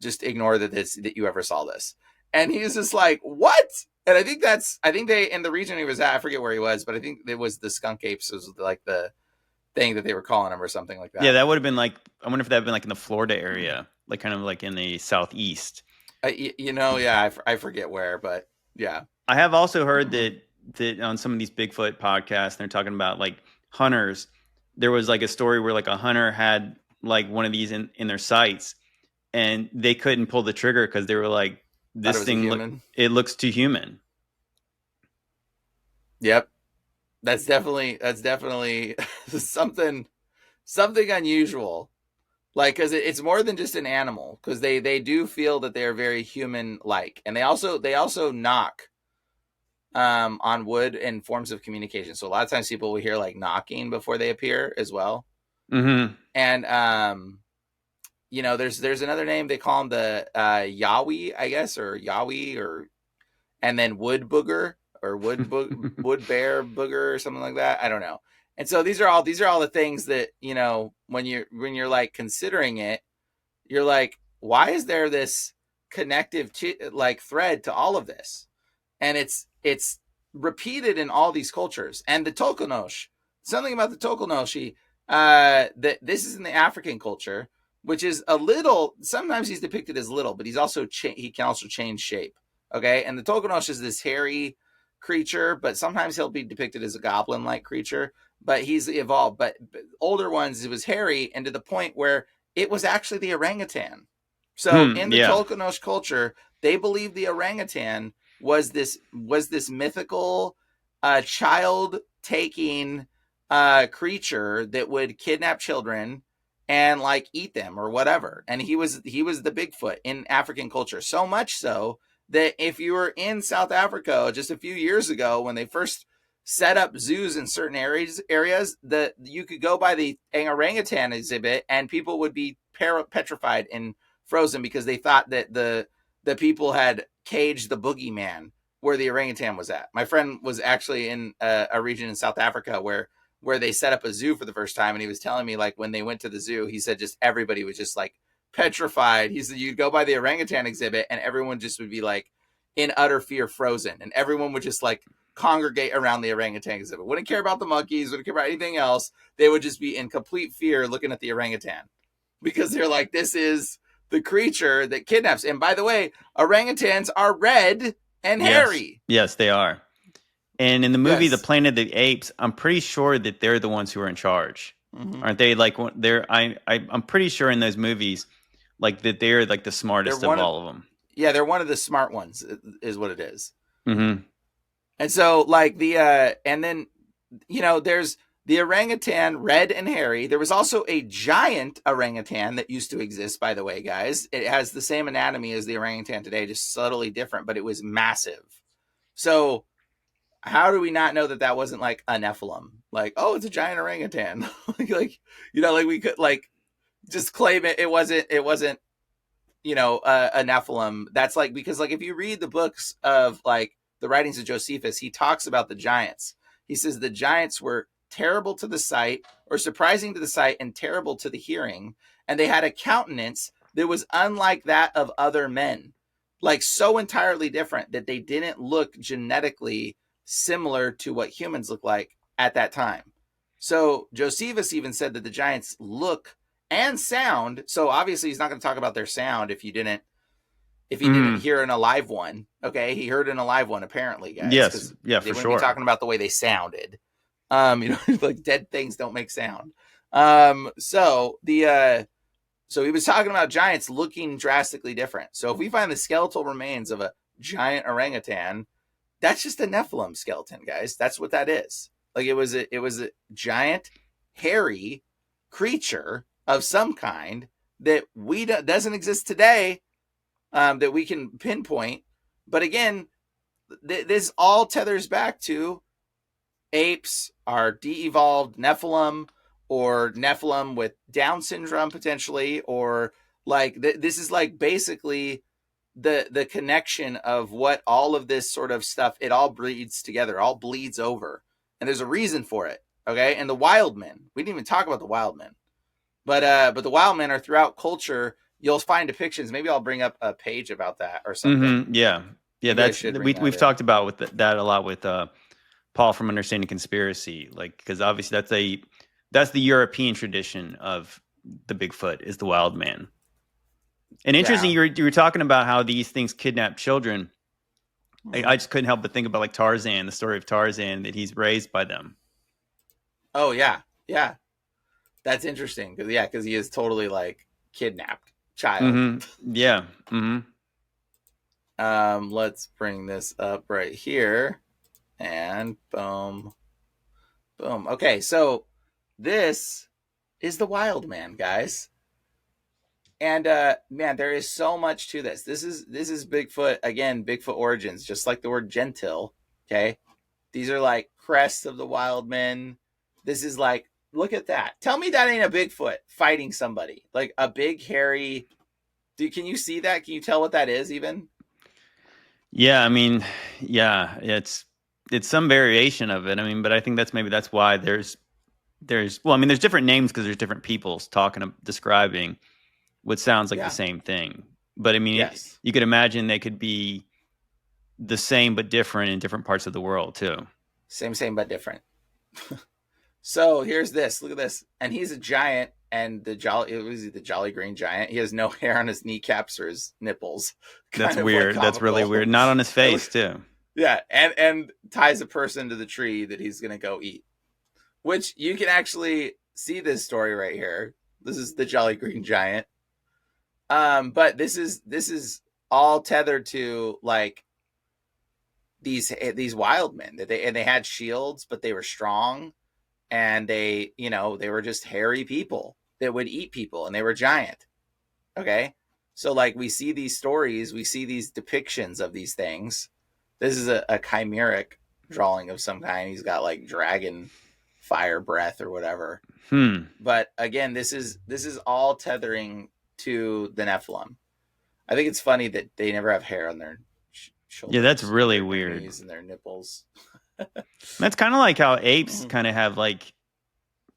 Just ignore that you ever saw this. And he's just like, what? And I think they, in the region he was at, I forget where he was, but I think it was the skunk apes was like the thing that they were calling him or something like that. Yeah, that would have been like, I wonder if that would have been like in the Florida area, like kind of like in the southeast. Yeah, I forget where, but yeah. I have also heard that on some of these Bigfoot podcasts, they're talking about like hunters. There was like a story where like a hunter had like one of these in their sights, and they couldn't pull the trigger because they were like, this thing, it looks too human. Yep. That's definitely something unusual. Like, because it's more than just an animal, because they do feel that they're very human-like, and they also knock on wood in forms of communication. So a lot of times people will hear like knocking before they appear as well. Mm-hmm. And there's another name they call them, the Yowie, I guess, or Yowie, or and then wood booger or wood bear booger or something like that. I don't know. And so these are all the things that, when you're like considering it, you're like, why is there this connective thread to all of this? And it's repeated in all these cultures. And the Tokonosh, something about the Tokonoshi, that this is in the African culture, which is a little, sometimes he's depicted as little, but he can also change shape. Okay. And the Tokonosh is this hairy creature, but sometimes he'll be depicted as a goblin-like creature, but he's evolved. But older ones, it was hairy, and to the point where it was actually the orangutan. So in the Tokonosh culture, they believe the orangutan was this mythical child taking creature that would kidnap children and like eat them or whatever. And he was the Bigfoot in African culture, so much so that if you were in South Africa just a few years ago, when they first set up zoos in certain areas that you could go by the orangutan exhibit and people would be petrified and frozen because they thought that the people had caged the boogeyman where the orangutan was at. My friend was actually in a region in South Africa where they set up a zoo for the first time, and he was telling me, like, when they went to the zoo, he said just everybody was just like petrified. He said you'd go by the orangutan exhibit and everyone just would be like in utter fear, frozen, and everyone would just like congregate around the orangutan exhibit. Wouldn't care about the monkeys, wouldn't care about anything else. They would just be in complete fear looking at the orangutan because they're like, this is the creature that kidnaps. And by the way, orangutans are red and hairy. Yes, they are. And in the movie The Planet of the Apes, I'm pretty sure that they're the ones who are in charge. Mm-hmm. Aren't they? Like, I'm pretty sure in those movies, like, that they're like the smartest of all of them. Yeah, they're one of the smart ones, is what it is. Mm-hmm. And so, like, and then, there's the orangutan, red and hairy. There was also a giant orangutan that used to exist, by the way, guys. It has the same anatomy as the orangutan today, just subtly different, but it was massive. So how do we not know that wasn't like a Nephilim? Like, oh, it's a giant orangutan. like we could like just claim it. It wasn't, a Nephilim. That's like, because like, if you read the books of like the writings of Josephus, he talks about the giants. He says the giants were terrible to the sight, or surprising to the sight and terrible to the hearing. And they had a countenance that was unlike that of other men, like so entirely different that they didn't look genetically similar to what humans look like at that time. So Josephus even said that the giants look and sound. So obviously he's not going to talk about their sound if he didn't hear an alive one. Okay, he heard an alive one apparently, guys. Yes, yeah, for sure. They wouldn't be talking about the way they sounded. Like dead things don't make sound. So he was talking about giants looking drastically different. So if we find the skeletal remains of a giant orangutan, that's just a Nephilim skeleton, guys. That's what that is. Like it was a giant, hairy creature of some kind that doesn't exist today, that we can pinpoint. But again, this all tethers back to apes are de-evolved Nephilim, or Nephilim with Down syndrome potentially, or like this is like basically the connection of what all of this sort of stuff, it all bleeds together, all bleeds over, and there's a reason for it. Okay, and the wildmen, we didn't even talk about the wildmen, but the wildmen are throughout culture. You'll find depictions. Maybe I'll bring up a page about that or something. Yeah, yeah. You guys That's should bring that we've in. talked about with that a lot with Paul from Understanding Conspiracy, like because obviously that's the European tradition of the Bigfoot is the wild man. And interesting, Yeah. you were talking about how these things kidnap children. I just couldn't help but think about like Tarzan, the story of Tarzan, that he's raised by them. Oh yeah, yeah. That's interesting because he is totally like kidnapped child. Yeah. Let's bring this up right here, and boom, boom. Okay, so this is the wild man, guys. And man, there is so much to this. This is Bigfoot again, Bigfoot origins, just like the word gentil. Okay, these are like crests of the wild men. This is like, look at that. Tell me that ain't a Bigfoot fighting somebody, like a big hairy. Can you see that? Can you tell what that is even? Yeah, I mean, yeah, it's some variation of it. I mean, but I think that's why there's well, I mean, there's different names because there's different peoples describing what sounds like the Yeah. same thing. But I mean, Yes. you could imagine they could be the same but different in different parts of the world too. Same but different. So here's this. Look at this. And he's a giant, and the jolly green giant. He has no hair on his kneecaps or his nipples. That's Kind of weird. like That's really comical. weird. Not on his face too. Yeah, and ties a person to the tree that he's gonna go eat. Which you can actually see this story right here. This is the jolly green giant. But this is all tethered to like these wild men that they had shields, but they were strong, and they were just hairy people that would eat people, and they were giant. Okay, so like we see these stories, we see these depictions of these things. This is a chimeric drawing of some kind. He's got like dragon fire breath or whatever. But again, this is all tethering to the Nephilim. I think it's funny that they never have hair on their shoulders. Yeah, that's really weird. And their nipples. That's kind of like how apes kind of have like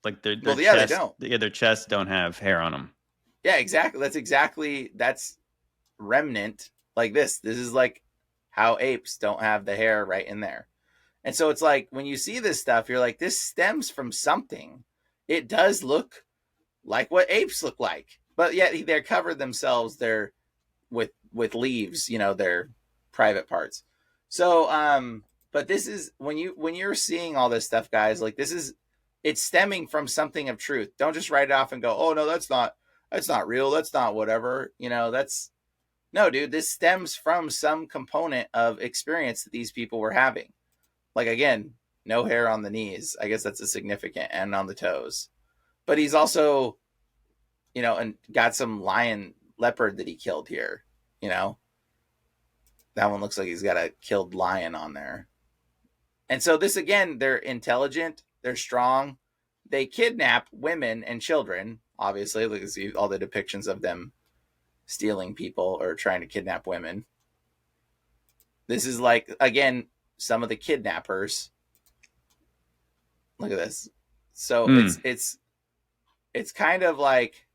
their chest. They don't. Yeah, their chests don't have hair on them. Yeah, exactly. That's remnant like this. This is like how apes don't have the hair right in there. And so it's like when you see this stuff, you're like, this stems from something. It does look like what apes look like, but yet they're covered themselves there with leaves, their private parts. So, but this is when you're seeing all this stuff, guys, like it's stemming from something of truth. Don't just write it off and go, oh no, that's not real. That's not whatever, no, dude, this stems from some component of experience that these people were having. Like, again, no hair on the knees. I guess that's a significant, and on the toes. But he's also, and got some lion leopard that he killed here. That one looks like he's got a killed lion on there. And so this, again, they're intelligent. They're strong. They kidnap women and children, obviously. Look, see all the depictions of them stealing people or trying to kidnap women. This is like, again, some of the kidnappers. Look at this. So it's kind of like,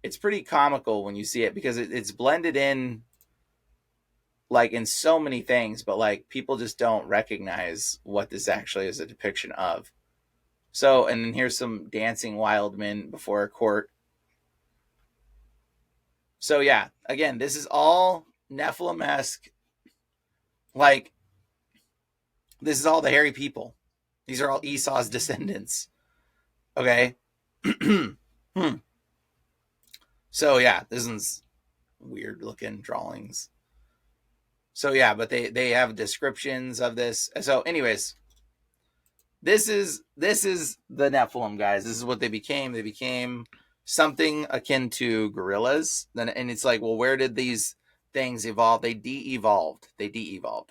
it's pretty comical when you see it because it's blended in like in so many things, but like people just don't recognize what this actually is a depiction of. So, and then here's some dancing wild men before a court. So yeah, again, this is all Nephilim-esque. Like, this is all the hairy people. These are all Esau's descendants. Okay. So yeah, this is weird looking drawings. So yeah, but they have descriptions of this. So anyways, this is the Nephilim, guys. This is what they became. They became something akin to gorillas. And it's like, well, where did these things evolved. They de-evolved.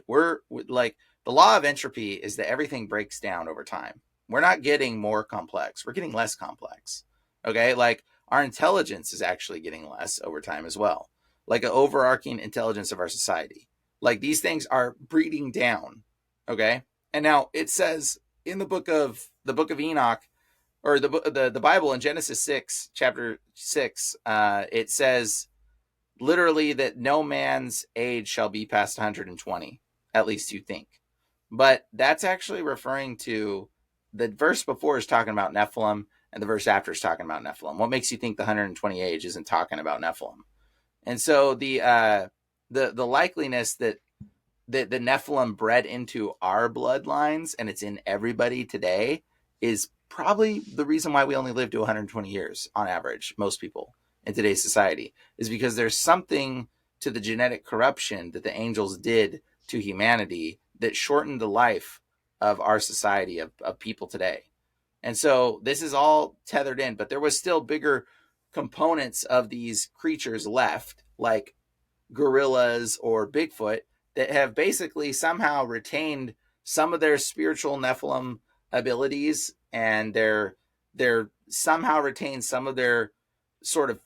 We're like, the law of entropy is that everything breaks down over time. We're not getting more complex. We're getting less complex. Okay. Like our intelligence is actually getting less over time as well. Like an overarching intelligence of our society. Like these things are breeding down. Okay. And now it says in the book of Enoch, or the Bible in Genesis 6, chapter 6, it says literally that no man's age shall be past 120, at least you think. But that's actually referring to the verse before is talking about Nephilim, and the verse after is talking about Nephilim. What makes you think the 120 age isn't talking about Nephilim? And so the likeliness that the Nephilim bred into our bloodlines, and it's in everybody today, is probably the reason why we only live to 120 years on average. Most people in today's society is because there's something to the genetic corruption that the angels did to humanity that shortened the life of our society of people today. And so this is all tethered in, but there was still bigger components of these creatures left, like gorillas or Bigfoot, that have basically somehow retained some of their spiritual Nephilim abilities, and they're somehow retained some of their sort of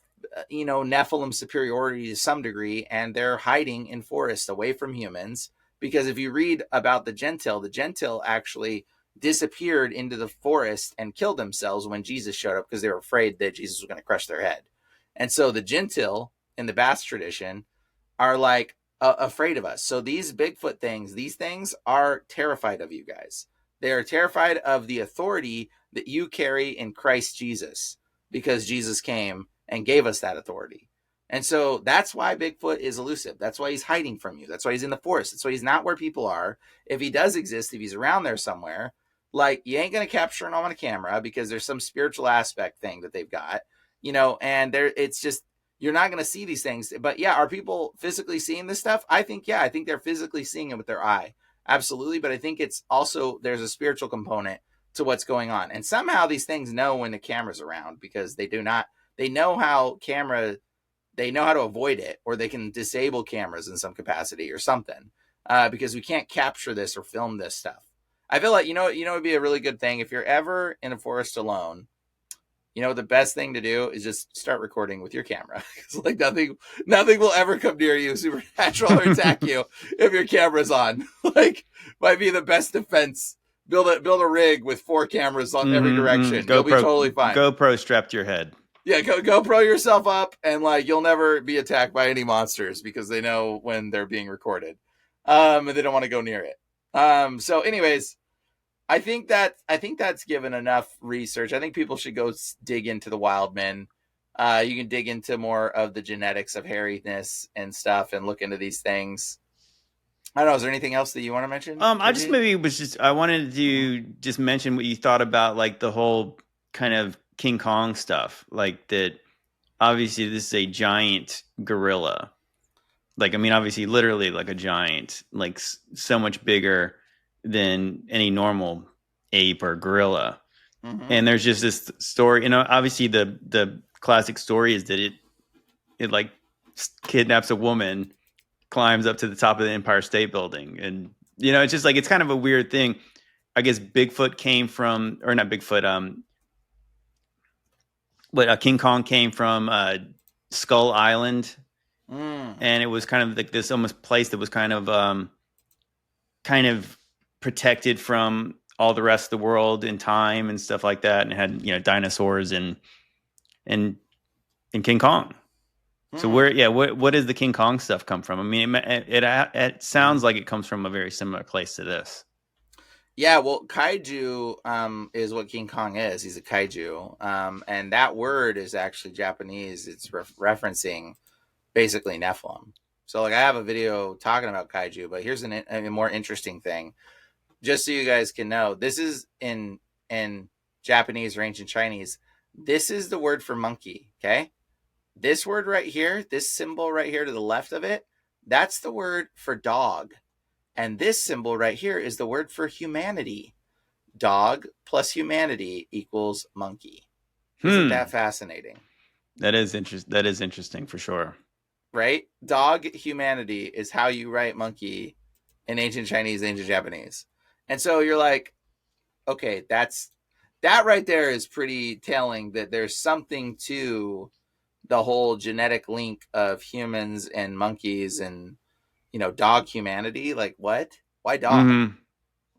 Nephilim superiority to some degree, and they're hiding in forests away from humans. Because if you read about the Gentile actually disappeared into the forest and killed themselves when Jesus showed up, because they were afraid that Jesus was going to crush their head. And so the Gentile in the Basque tradition are like afraid of us. So these Bigfoot things, these things are terrified of you guys. They are terrified of the authority that you carry in Christ Jesus, because Jesus came and gave us that authority. And so that's why Bigfoot is elusive. That's why he's hiding from you. That's why he's in the forest. That's why he's not where people are. If he does exist, if he's around there somewhere, like, you ain't going to capture him on a camera because there's some spiritual aspect thing that they've got, and it's just, you're not going to see these things. But yeah, are people physically seeing this stuff? I think they're physically seeing it with their eye. Absolutely. But I think it's also, there's a spiritual component to what's going on. And somehow these things know when the camera's around, because they know how to avoid it, or they can disable cameras in some capacity or something, because we can't capture this or film this stuff. I feel like, it'd be a really good thing if you're ever in a forest alone. The best thing to do is just start recording with your camera. It's like nothing will ever come near you, supernatural, or attack you if your camera's on. Like, might be the best defense. Build a rig with 4 cameras on every direction. You'll be totally fine. GoPro strapped to your head. Yeah, GoPro yourself up, and like, you'll never be attacked by any monsters, because they know when they're being recorded, and they don't want to go near it. So, anyways. I think that's given enough research. I think people should go dig into the wildmen. You can dig into more of the genetics of hairiness and stuff, and look into these things. I don't know. Is there anything else that you want to mention? I wanted to just mention what you thought about, like, the whole kind of King Kong stuff. Like, that obviously this is a giant gorilla. Like, I mean, obviously literally like a giant, like so much bigger than any normal ape or gorilla. Mm-hmm. And there's just this story, obviously the classic story is that it like kidnaps a woman, climbs up to the top of the Empire State Building, and it's just like, it's kind of a weird thing. I guess Bigfoot came from, or not Bigfoot, King Kong came from Skull Island. And it was kind of like this almost place that was kind of protected from all the rest of the world in time and stuff like that, and it had dinosaurs and King Kong. So what does the King Kong stuff come from? I mean, it sounds like it comes from a very similar place to this. Yeah, well, Kaiju is what King Kong is. He's a Kaiju, and that word is actually Japanese. It's referencing basically Nephilim. So, like, I have a video talking about Kaiju, but here's a more interesting thing. Just so you guys can know, this is in Japanese or ancient Chinese. This is the word for monkey, okay? This word right here, this symbol right here to the left of it, that's the word for dog. And this symbol right here is the word for humanity. Dog plus humanity equals monkey. Isn't that fascinating? That is interesting for sure. right? Dog humanity is how you write monkey in ancient Chinese, ancient Japanese. And so you're like, okay, that right there is pretty telling that there's something to the whole genetic link of humans and monkeys and, dog humanity. Like, what? Why dog? Mm-hmm.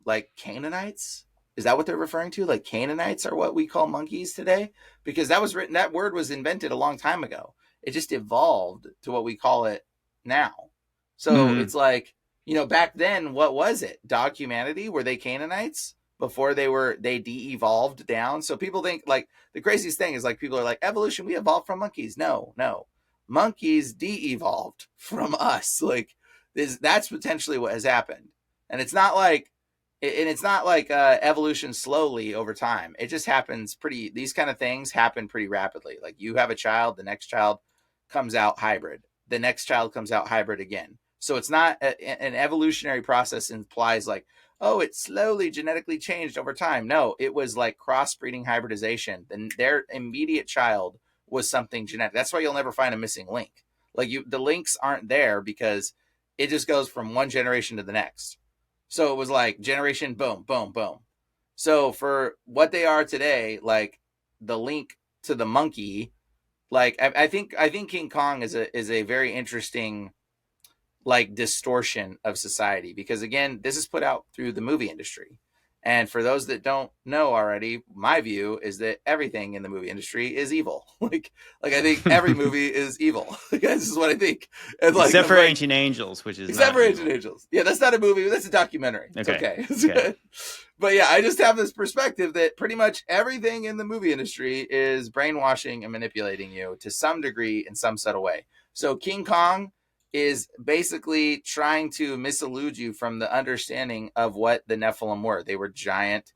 Like Canaanites? Is that what they're referring to? Like Canaanites are what we call monkeys today? Because that word was invented a long time ago. It just evolved to what we call it now. So Mm-hmm. it's like, back then, what was it? Dog humanity? Were they Canaanites before they de-evolved down? So people think, like, the craziest thing is, like, people are like, evolution, we evolved from monkeys. No, no. Monkeys de-evolved from us. Like, that's potentially what has happened. And it's not like evolution slowly over time. It just happens these kind of things happen pretty rapidly. Like, you have a child, the next child comes out hybrid, the next child comes out hybrid again. So it's not an evolutionary process implies like, oh, it slowly genetically changed over time. No, it was like crossbreeding, hybridization. Then their immediate child was something genetic. That's why you'll never find a missing link. Like, the links aren't there because it just goes from one generation to the next. So it was like generation, boom, boom, boom. So for what they are today, like the link to the monkey, like I think King Kong is a very interesting, like, distortion of society, because again, this is put out through the movie industry. And for those that don't know already, my view is that everything in the movie industry is evil. like I think every movie is evil. This is what I think. And like, Except I'm for like, Ancient Angels, which is except not for evil. Ancient Angels. Yeah, that's not a movie. That's a documentary. It's Okay. okay. Okay. But yeah, I just have this perspective that pretty much everything in the movie industry is brainwashing and manipulating you to some degree in some subtle way. So King Kong is basically trying to misallude you from the understanding of what the Nephilim were. They were giant,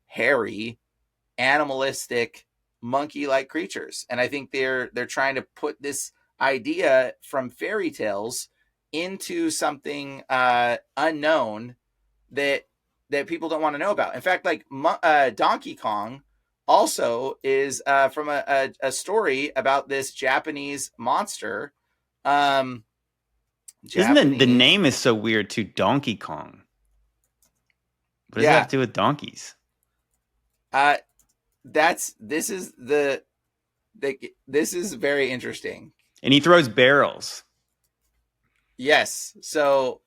hairy, animalistic, monkey-like creatures. And I think they're trying to put this idea from fairy tales into something unknown that people don't want to know about. In fact, like, Donkey Kong also is from a story about this Japanese monster. Isn't the Japanese, name is so weird too? Donkey Kong. What does that have yeah. to do with donkeys? Uh, this is this is very interesting. And he throws barrels. Yes. So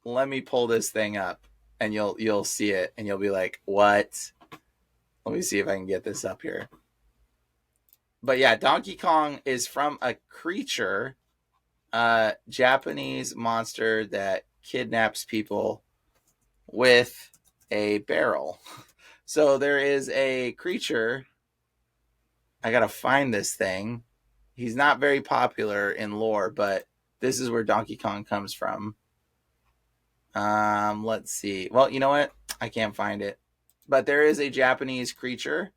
let me pull this thing up, and you'll see it, and you'll be like, "What?" Let me see if I can get this up here. But yeah, Donkey Kong is from a creature, Japanese monster that kidnaps people with a barrel. So there is a creature. I gotta find this thing. He's not very popular in lore, but this is where Donkey Kong comes from. Let's see. Well, you know what? I can't find it. But there is a Japanese creature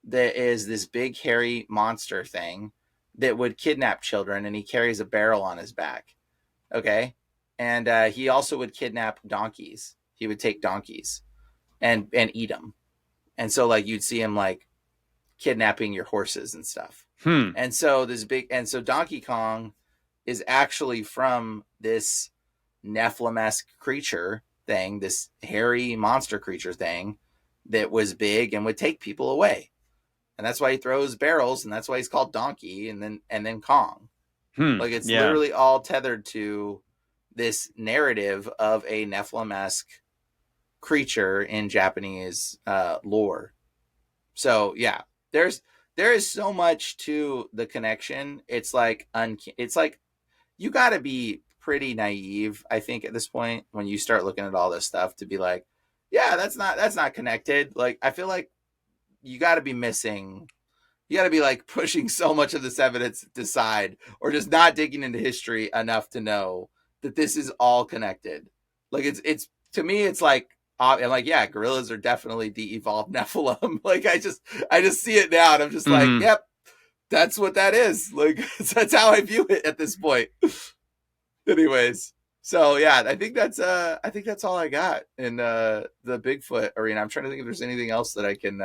that is this big hairy monster thing that would kidnap children, and he carries a barrel on his back. Okay, and he also would kidnap donkeys. He would take donkeys and eat them. And so, like, you'd see him like kidnapping your horses and stuff. And so Donkey Kong is actually from this Nephilim-esque creature thing, this hairy monster creature thing that was big and would take people away. And that's why he throws barrels, and that's why he's called Donkey, and then Kong. Like, it's literally all tethered to this narrative of a Nephilim-esque creature in Japanese lore. So yeah, there is so much to the connection. It's like you got to be pretty naive, I think, at this point when you start looking at all this stuff to be like, yeah, that's not connected. Like, I feel like you got to be like pushing so much of this evidence aside, or just not digging into history enough to know that this is all connected. Like, it's to me, it's like, I'm like, yeah, gorillas are definitely de-evolved Nephilim. Like, I just see it now, and I'm just like, yep, that's what that is. Like, that's how I view it at this point. Anyways, so yeah, I think that's all I got in the Bigfoot arena. I'm trying to think if there's anything else that I can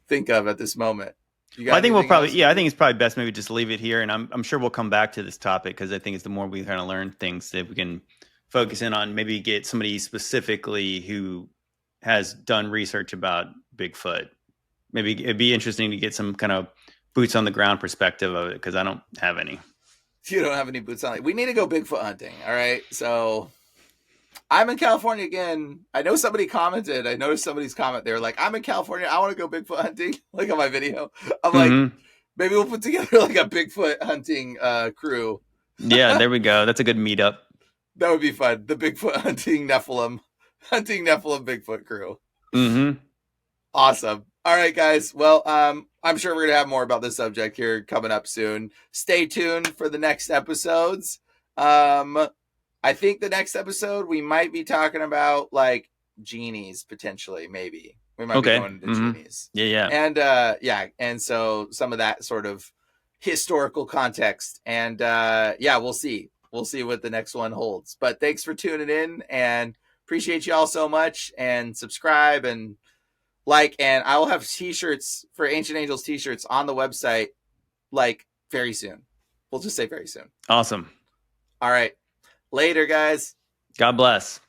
think of at this moment. You Well, I got think we'll anything probably, else? yeah, I think it's probably best maybe just leave it here, and I'm sure we'll come back to this topic because I think it's the more we kind of learn things that we can focus in on, maybe get somebody specifically who has done research about Bigfoot. Maybe it'd be interesting to get some kind of boots on the ground perspective of it because I don't have any. You don't have any boots on it. We need to go Bigfoot hunting. All right. So I'm in California again. I know somebody commented. I noticed somebody's comment. They were like, I'm in California. I want to go Bigfoot hunting. Like on my video. I'm like, Mm-hmm. maybe we'll put together like a Bigfoot hunting crew. Yeah, there we go. That's a good meetup. That would be fun. The Bigfoot hunting Nephilim Bigfoot crew. Mm-hmm. Awesome. All right, guys. Well, I'm sure we're gonna have more about this subject here coming up soon. Stay tuned for the next episodes. I think the next episode we might be talking about like genies potentially. Maybe we might be Okay. going into Mm-hmm. genies. Yeah. And and so some of that sort of historical context. And we'll see. We'll see what the next one holds. But thanks for tuning in and appreciate you all so much. And subscribe and like, and I will have t-shirts for Ancient Angels t-shirts on the website like very soon. We'll just say very soon. Awesome. All right. Later, guys. God bless.